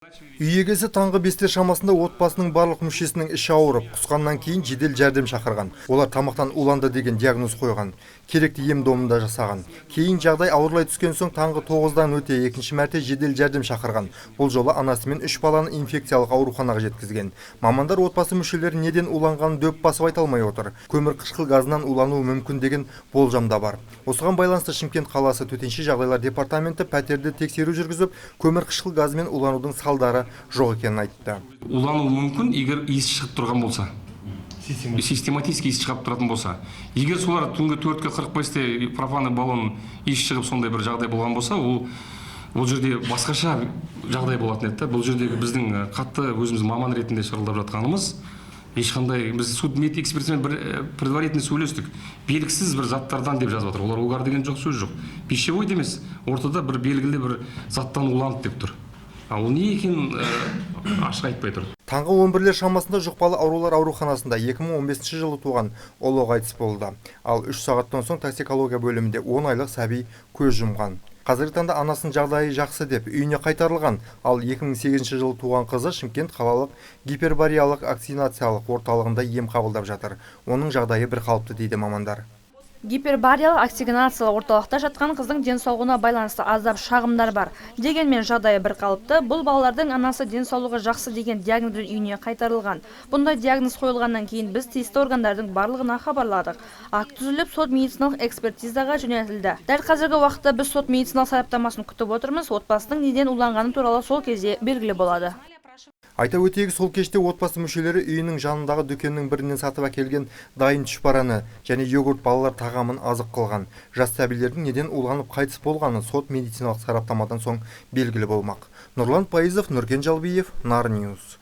Үй егесі таңғы 5-те шамасында отбасының барлық мүшесінің іші ауырып, құсқаннан кейін жедел жәрдем шақырған. Олар тамақтан уланды деген диагноз қойған. Керекті ем-домын да жасаған. Кейін жағдай ауырлай түскен соң таңғы 9-дан өте екінші мәрте жедел жәрдем шақырған. Бұл жолы анасы мен 3 баланы инфекциялық ауруханаға жеткізген. Мамандар отбасы мүшелері неден уланғанын дөп басып айта алмай отыр. Көмір қышқыл газынан улануы мүмкін деген болжамда бар. Осыған байланысты Шымкент қаласы төтенше жағдайлар департаменті пәтерді тексеру жүргізіп, көмір қышқыл газымен уланудың салдары жоқ екенін айтты. Улану мүмкін, егер иіс шығып тұрған болса. Систематически иіс шығып тұратын болса. Егер солар түнгі 4:45-те пропаны баллон иіс шығып сондай бір жағдай болған болса, ол жерде басқаша жағдай болатын еді. Бұл жердегі біздің қатты өзіміз маман ретінде шырылдап жатқанымыз, ешқандай біз судмедэкспертімен предварительно сөйлестік. Белгісіз бір заттардан деп жазып жатыр. Олар угар деген жоқ, сөз жоқ. Пищевой емес, ортада бір белгілі бір заттан уланып деп тұр. Ол не екен ашық айтпай тұр. Таңғы 11-лер шамасында жұқпалы аурулар ауруханасында 2015 жылы туған ұлы қайтыс болды. Ал 3 сағаттан соң токсикология бөлімінде 10 айлық сәби көз жұмған. Қазіргі таңда анасының жағдайы жақсы деп үйіне қайтарылған. Ал 2008 жылы туған қызы Шымкент қалалық гипербариялық вакцинациялық орталығында ем қабылдап жатыр. Оның жағдайы бір қалыпты дейді мамандар. Гипербариялық вакцинациялық орталықта жатқан қыздың денсаулығына байланысты аздап шағымдар бар. Дегенмен жағдайы бір қалыпты. Бұл балалардың анасы денсаулығы жақсы деген диагнозбен үйіне қайтарылған. Бұндай диагноз қойылғаннан кейін біз тиісті органдардың барлығына хабарладық. Акт түзіліп, сот медициналық экспертизаға жөнелтілді. Дәл қазіргі уақытта біз сот медициналық сараптамасын күтіп отырмыз. Отбасының неден уланғаны туралы сол кезде белгілі болады. Айта өтейік, сол кеште отбасы мүшелері үйінің жанындағы дүкеннің бірінен сатып әкелген дайын түшпараны және йогурт балалар тағамын азық қылған. Жас сәбилердің неден уланып қайтыс болғаны сот медициналық сараптамадан соң белгілі болмақ. Нұрлан Пайызов, Нұркен Жалбиев, Нар Ньюс.